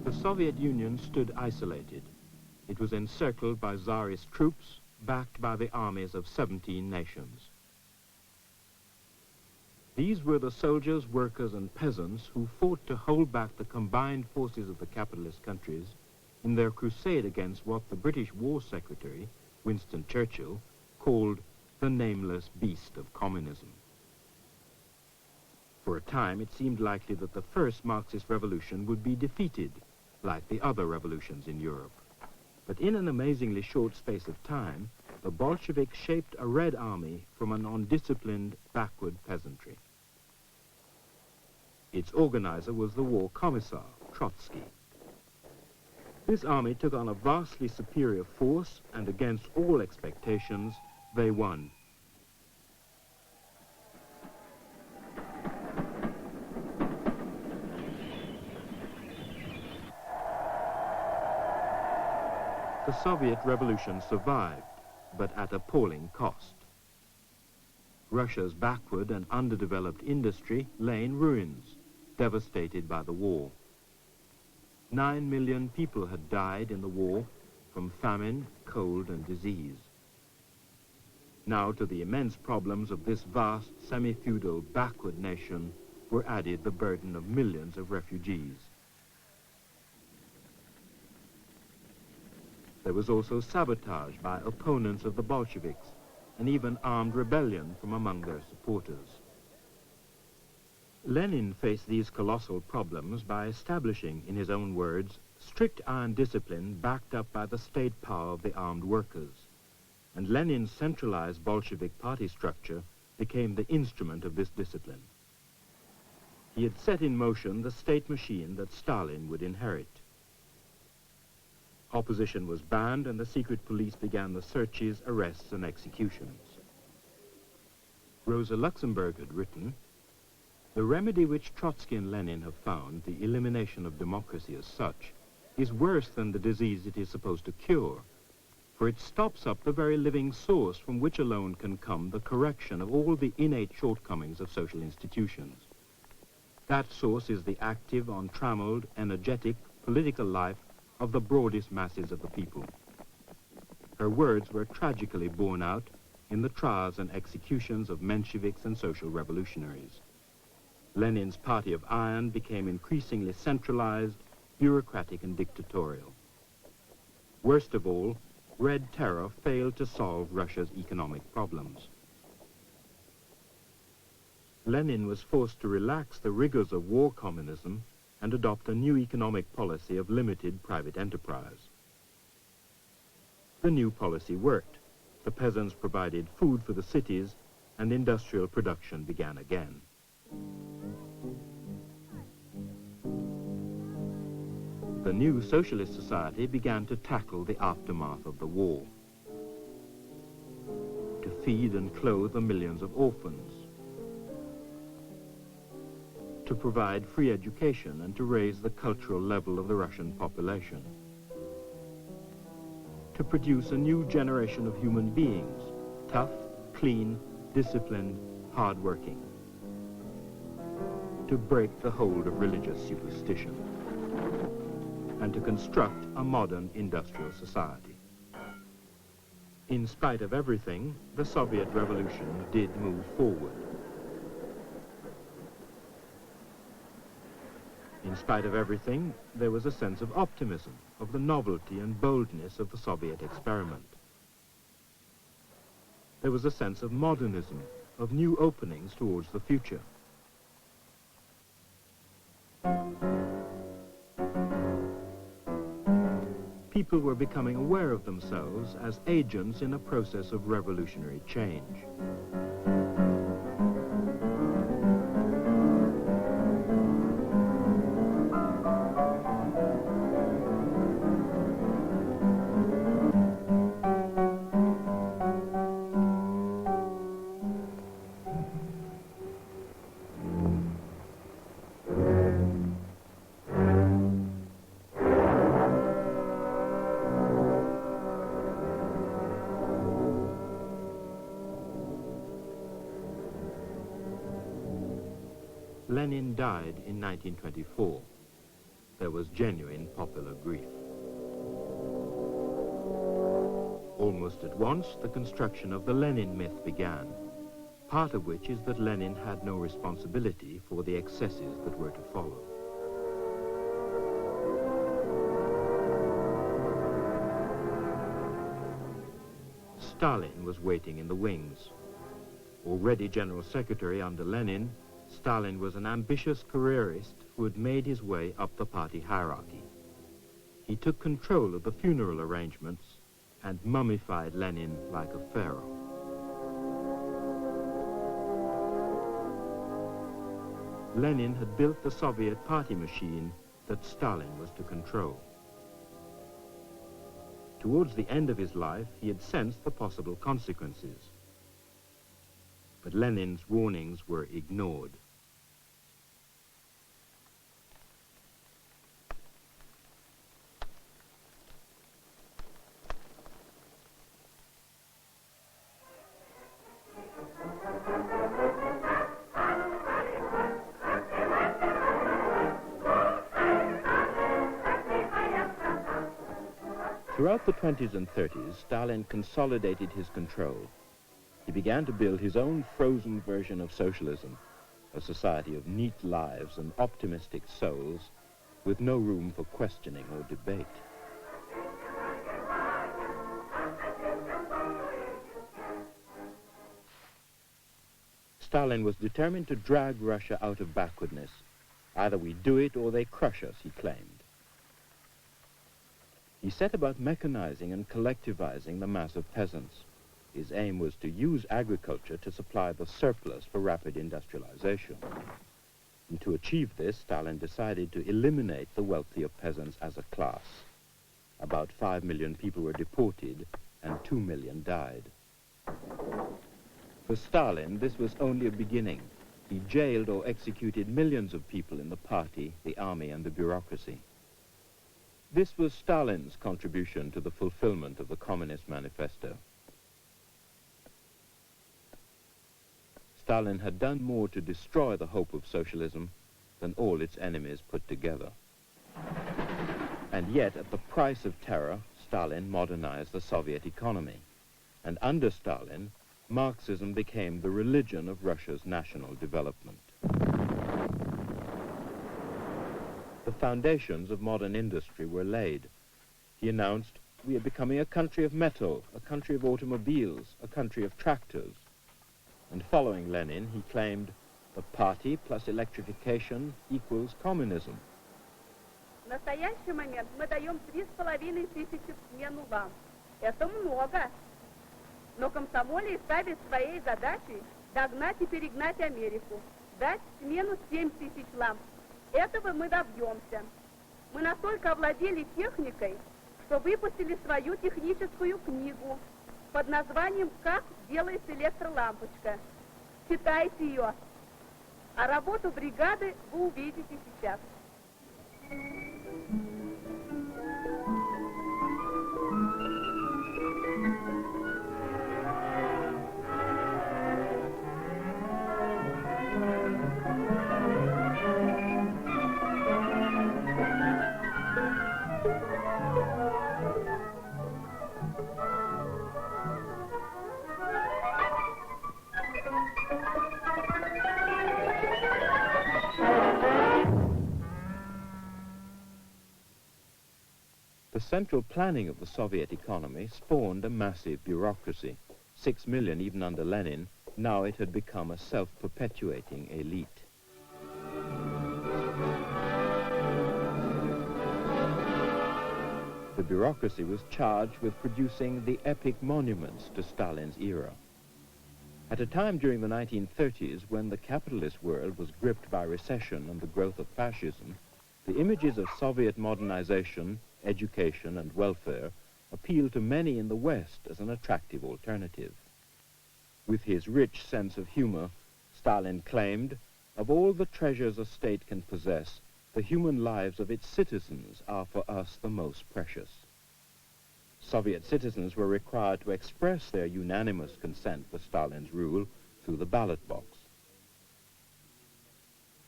The Soviet Union stood isolated. It was encircled by czarist troops, backed by the armies of 17 nations. These were the soldiers, workers, and peasants who fought to hold back the combined forces of the capitalist countries in their crusade against what the British War Secretary, Winston Churchill, called the nameless beast of communism. For a time, it seemed likely that the first Marxist revolution would be defeated, like the other revolutions in Europe. But in an amazingly short space of time, the Bolsheviks shaped a Red Army from an undisciplined, backward peasantry. Its organizer was the war commissar, Trotsky. This army took on a vastly superior force, and against all expectations, they won. The Soviet Revolution survived, but at appalling cost. Russia's backward and underdeveloped industry lay in ruins, devastated by the war. 9 million people had died in the war from famine, cold, and disease. Now to the immense problems of this vast, semi-feudal, backward nation were added the burden of millions of refugees. There was also sabotage by opponents of the Bolsheviks, and even armed rebellion from among their supporters. Lenin faced these colossal problems by establishing, in his own words, strict iron discipline backed up by the state power of the armed workers. And Lenin's centralized Bolshevik party structure became the instrument of this discipline. He had set in motion the state machine that Stalin would inherit. Opposition was banned, and the secret police began the searches, arrests, and executions. Rosa Luxemburg had written, "The remedy which Trotsky and Lenin have found, the elimination of democracy as such, is worse than the disease it is supposed to cure, for it stops up the very living source from which alone can come the correction of all the innate shortcomings of social institutions. That source is the active, untrammeled, energetic, political life of the broadest masses of the people." Her words were tragically borne out in the trials and executions of Mensheviks and social revolutionaries. Lenin's party of iron became increasingly centralized, bureaucratic, and dictatorial. Worst of all, Red Terror failed to solve Russia's economic problems. Lenin was forced to relax the rigors of war communism and adopt a new economic policy of limited private enterprise. The new policy worked. The peasants provided food for the cities, and industrial production began again. The new socialist society began to tackle the aftermath of the war, to feed and clothe the millions of orphans, to provide free education and to raise the cultural level of the Russian population, to produce a new generation of human beings, tough, clean, disciplined, hard-working, to break the hold of religious superstition, and to construct a modern industrial society. In spite of everything, the Soviet Revolution did move forward. In spite of everything, there was a sense of optimism, of the novelty and boldness of the Soviet experiment. There was a sense of modernism, of new openings towards the future. People were becoming aware of themselves as agents in a process of revolutionary change. Lenin died in 1924. there was genuine popular grief. Almost at once, the construction of the Lenin myth began, part of which is that Lenin had no responsibility for the excesses that were to follow. Stalin was waiting in the wings. Already General Secretary under Lenin, Stalin was an ambitious careerist who had made his way up the party hierarchy. He took control of the funeral arrangements and mummified Lenin like a pharaoh. Lenin had built the Soviet party machine that Stalin was to control. Towards the end of his life, he had sensed the possible consequences. But Lenin's warnings were ignored. Throughout the 20s and 30s, Stalin consolidated his control. He began to build his own frozen version of socialism, a society of neat lives and optimistic souls with no room for questioning or debate. Stalin was determined to drag Russia out of backwardness. Either we do it or they crush us, he claimed. He set about mechanizing and collectivizing the mass of peasants. His aim was to use agriculture to supply the surplus for rapid industrialization. And to achieve this, Stalin decided to eliminate the wealthy of peasants as a class. About 5 million people were deported and 2 million died. For Stalin, this was only a beginning. He jailed or executed millions of people in the party, the army, and the bureaucracy. This was Stalin's contribution to the fulfillment of the Communist Manifesto. Stalin had done more to destroy the hope of socialism than all its enemies put together. And yet, at the price of terror, Stalin modernized the Soviet economy. And under Stalin, Marxism became the religion of Russia's national development. The foundations of modern industry were laid. He announced, "We are becoming a country of metal, a country of automobiles, a country of tractors." And following Lenin, he claimed, "The party plus electrification equals communism." В настоящий момент мы даем 3500 в смену вам. Это много. Но комсомолец ставит своей задачей догнать и перегнать Америку, дать смену 7000 ламп. Этого мы добьемся. Мы настолько овладели техникой, что выпустили свою техническую книгу под названием «Как делается электролампочка». Читайте ее. А работу бригады вы увидите сейчас. The central planning of the Soviet economy spawned a massive bureaucracy. 6 million, even under Lenin, now it had become a self-perpetuating elite. The bureaucracy was charged with producing the epic monuments to Stalin's era. At a time during the 1930s when the capitalist world was gripped by recession and the growth of fascism, the images of Soviet modernization, education, and welfare appealed to many in the West as an attractive alternative. With his rich sense of humor, Stalin claimed, "Of all the treasures a state can possess, the human lives of its citizens are for us the most precious." Soviet citizens were required to express their unanimous consent for Stalin's rule through the ballot box.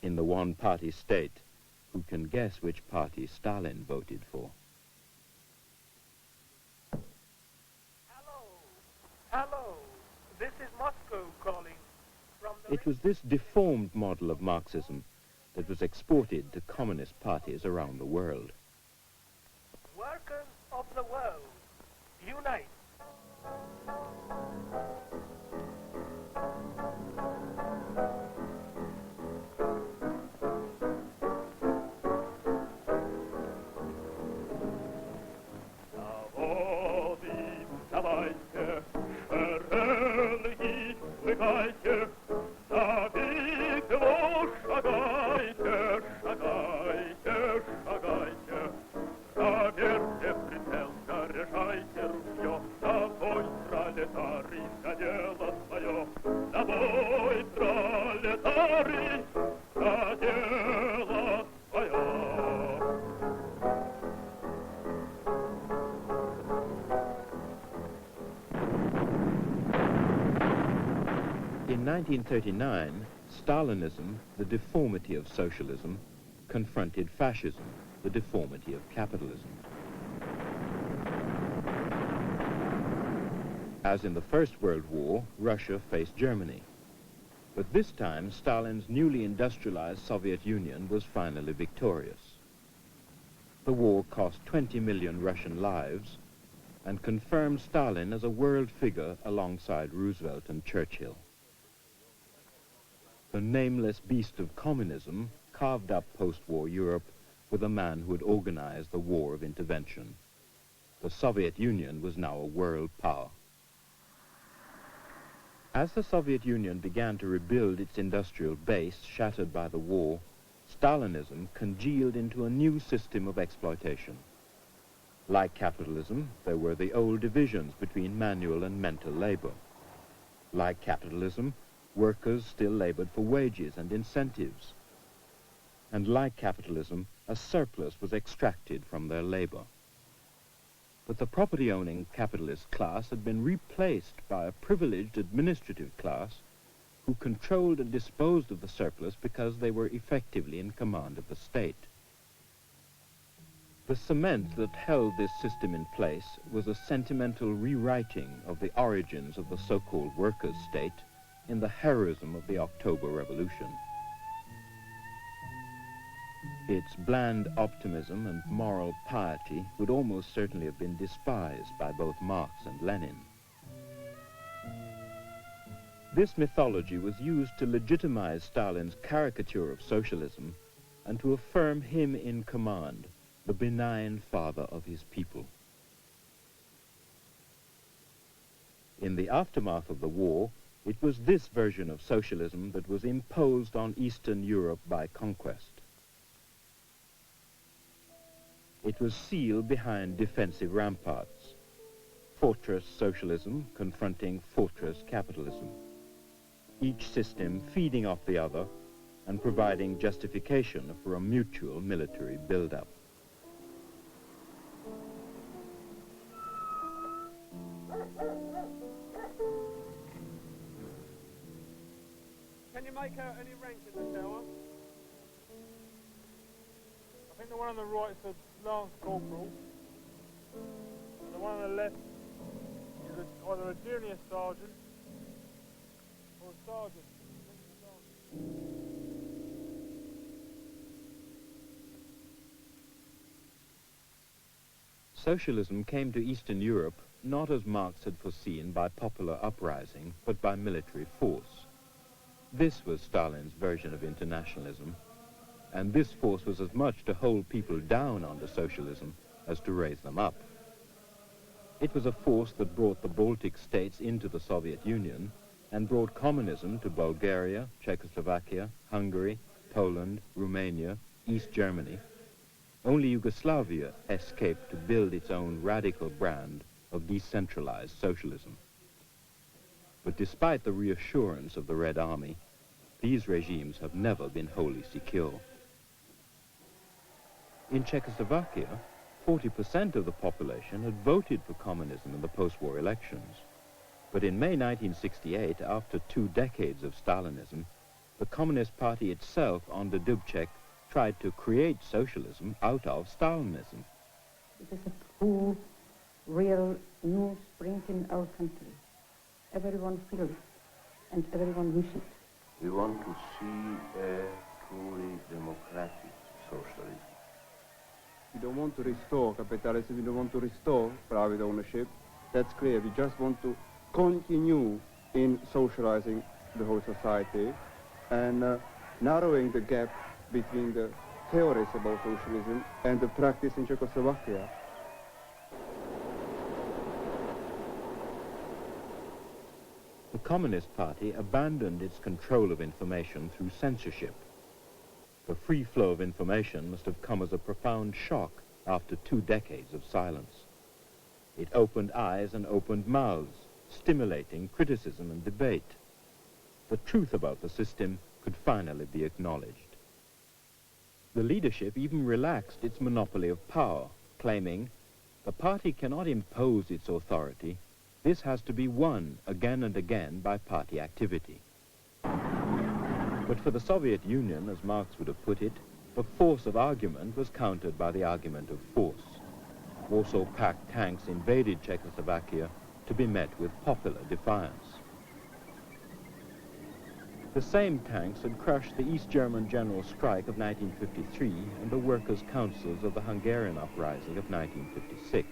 In the one-party state, who can guess which party Stalin voted for. Hello, this is Moscow calling from the... It was this deformed model of Marxism that was exported to communist parties around the world. Workers of the world, unite. In 1939, Stalinism, the deformity of socialism, confronted fascism, the deformity of capitalism. As in the First World War, Russia faced Germany. But this time, Stalin's newly industrialized Soviet Union was finally victorious. The war cost 20 million Russian lives and confirmed Stalin as a world figure alongside Roosevelt and Churchill. The nameless beast of communism carved up post-war Europe with a man who had organized the war of intervention. The Soviet Union was now a world power. As the Soviet Union began to rebuild its industrial base shattered by the war, Stalinism congealed into a new system of exploitation. Like capitalism, there were the old divisions between manual and mental labor. Like capitalism, workers still labored for wages and incentives. And like capitalism, a surplus was extracted from their labor. But the property-owning capitalist class had been replaced by a privileged administrative class who controlled and disposed of the surplus because they were effectively in command of the state. The cement that held this system in place was a sentimental rewriting of the origins of the so-called workers' state in the heroism of the October Revolution. Its bland optimism and moral piety would almost certainly have been despised by both Marx and Lenin. This mythology was used to legitimize Stalin's caricature of socialism and to affirm him in command, the benign father of his people. In the aftermath of the war, it was this version of socialism that was imposed on Eastern Europe by conquest. It was sealed behind defensive ramparts, fortress socialism confronting fortress capitalism, each system feeding off the other and providing justification for a mutual military build-up. Can you make out any rank in the tower? I think the one on the right is a Lance Corporal, and the one on the left is either a junior sergeant or a sergeant. Socialism came to Eastern Europe not as Marx had foreseen by popular uprising, but by military force. This was Stalin's version of internationalism, and this force was as much to hold people down under socialism as to raise them up. It was a force that brought the Baltic states into the Soviet Union and brought communism to Bulgaria, Czechoslovakia, Hungary, Poland, Romania, East Germany. Only Yugoslavia escaped to build its own radical brand of decentralized socialism. But despite the reassurance of the Red Army, these regimes have never been wholly secure. In Czechoslovakia, 40% of the population had voted for communism in the post-war elections. But in May 1968, after 2 decades of Stalinism, the Communist Party itself under Dubček tried to create socialism out of Stalinism. It is a full, real new spring in our country. Everyone feels it, and everyone wishes it. We want to see a truly democratic socialism. We don't want to restore capitalism, we don't want to restore private ownership. That's clear. We just want to continue in socializing the whole society and narrowing the gap between the theories about socialism and the practice in Czechoslovakia. The Communist Party abandoned its control of information through censorship. The free flow of information must have come as a profound shock after 2 decades of silence. It opened eyes and opened mouths, stimulating criticism and debate. The truth about the system could finally be acknowledged. The leadership even relaxed its monopoly of power, claiming, "The party cannot impose its authority. This has to be won again and again by party activity." But for the Soviet Union, as Marx would have put it, the force of argument was countered by the argument of force. Warsaw Pact tanks invaded Czechoslovakia to be met with popular defiance. The same tanks had crushed the East German general strike of 1953 and the workers' councils of the Hungarian uprising of 1956.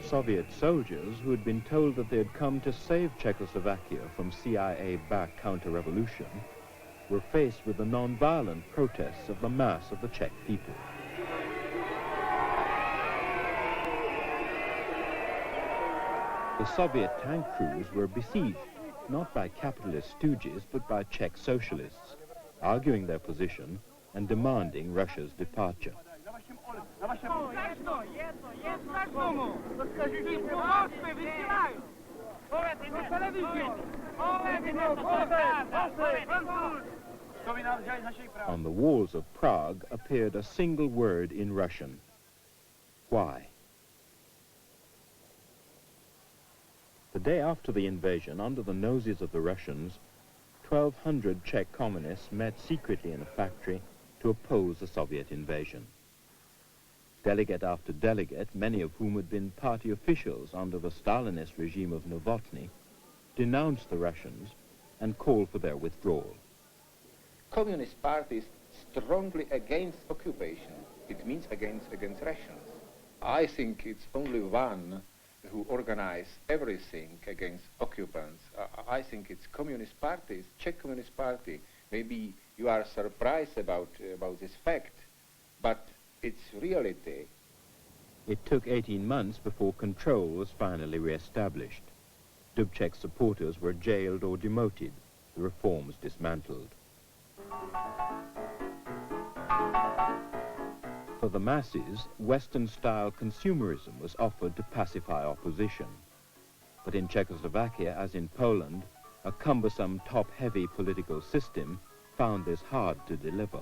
Soviet soldiers who had been told that they had come to save Czechoslovakia from CIA-backed counter-revolution were faced with the non-violent protests of the mass of the Czech people. The Soviet tank crews were besieged, not by capitalist stooges, but by Czech socialists, arguing their position and demanding Russia's departure. On the walls of Prague appeared a single word in Russian: why? The day after the invasion, under the noses of the Russians, 1,200 Czech communists met secretly in a factory to oppose the Soviet invasion. Delegate after delegate, many of whom had been party officials under the Stalinist regime of Novotny, denounced the Russians and called for their withdrawal. Communist Party is strongly against occupation. It means against Russians. I think it's only one who organize everything against occupants. I think it's Communist Party, it's Czech Communist Party. Maybe you are surprised about this fact, but it's reality. It took 18 months before control was finally re-established. Dubček's supporters were jailed or demoted, the reforms dismantled. For the masses, Western-style consumerism was offered to pacify opposition. But in Czechoslovakia, as in Poland, a cumbersome, top-heavy political system found this hard to deliver.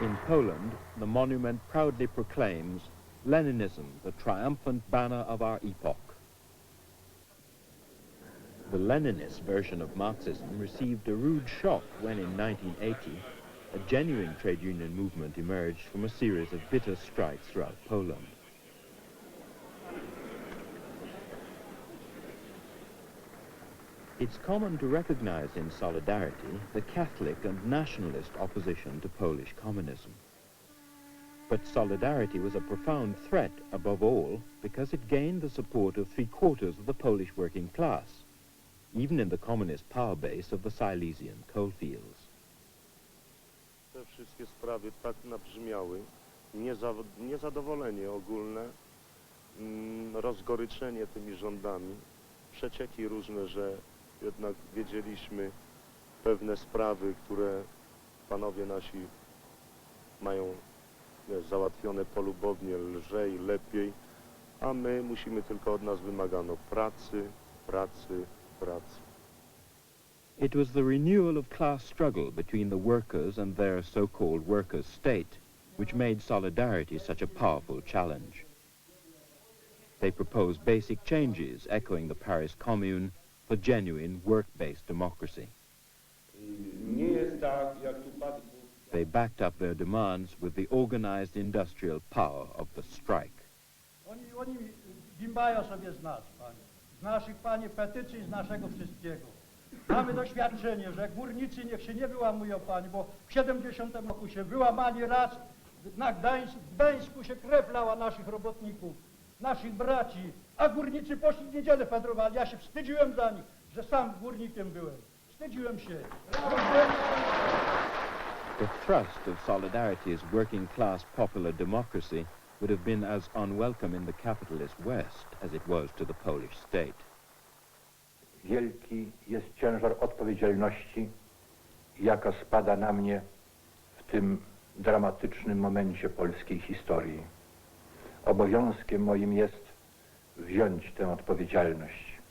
In Poland, the monument proudly proclaims Leninism, the triumphant banner of our epoch. The Leninist version of Marxism received a rude shock when in 1980, a genuine trade union movement emerged from a series of bitter strikes throughout Poland. It's common to recognize in solidarity the Catholic and nationalist opposition to Polish communism. But solidarity was a profound threat, above all, because it gained the support of 3/4 of the Polish working class, even in the communist power base of the Silesian coalfields. Te wszystkie sprawy tak nabrzmiały, niezadowolenie ogólne, rozgoryczenie tymi rządami, przecieki różne, że jednak wiedzieliśmy pewne sprawy, które panowie nasi mają załatwione polubownie, lżej, lepiej, a my musimy tylko, od nas wymagano pracy, pracy, pracy. It was the renewal of class struggle between the workers and their so-called workers' state which made solidarity such a powerful challenge. They proposed basic changes, echoing the Paris Commune, for genuine work-based democracy. Nie jest tak, jak tu padło. They backed up their demands with the organized industrial power of the strike. Oni gimbają sobie z nas, panie. Z naszych, panie, petycji, z naszego wszystkiego. Mamy doświadczenie, że górnicy niech się nie wyłamują, panie, bo w 70 roku się wyłamali raz, na Gdańsku się krew lała naszych robotników, naszych braci, a górnicy poszli w niedzielę fedrowali. Ja się wstydziłem za nich, że sam górnikiem byłem. Wstydziłem się. The thrust of Solidarity's working-class popular democracy would have been as unwelcome in the capitalist West as it was to the Polish state. Wielki jest ciężar odpowiedzialności, jaka spada na mnie w tym dramatycznym momencie polskiej historii. Obowiązkiem moim jest wziąć tę odpowiedzialność.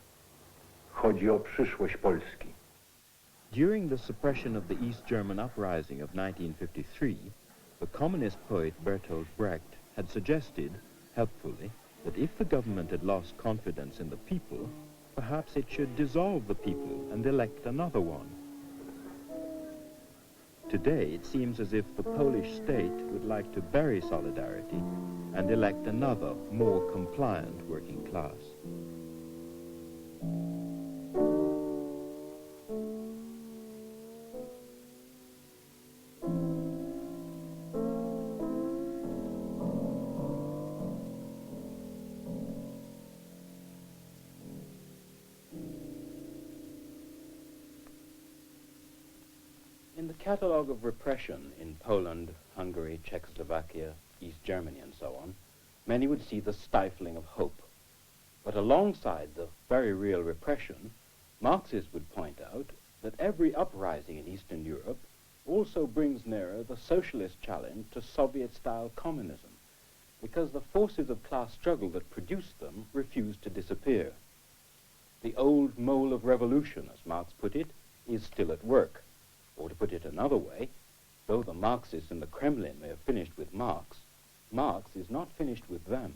Chodzi o przyszłość Polski. During the suppression of the East German uprising of 1953, the communist poet Bertolt Brecht had suggested, helpfully, that if the government had lost confidence in the people, perhaps it should dissolve the people and elect another one. Today, it seems as if the Polish state would like to bury Solidarity and elect another, more compliant working class. In the catalogue of repression in Poland, Hungary, Czechoslovakia, East Germany, and so on, many would see the stifling of hope. But alongside the very real repression, Marxists would point out that every uprising in Eastern Europe also brings nearer the socialist challenge to Soviet-style communism, because the forces of class struggle that produced them refuse to disappear. The old mole of revolution, as Marx put it, is still at work. Or to put it another way, though the Marxists in the Kremlin may have finished with Marx, Marx is not finished with them.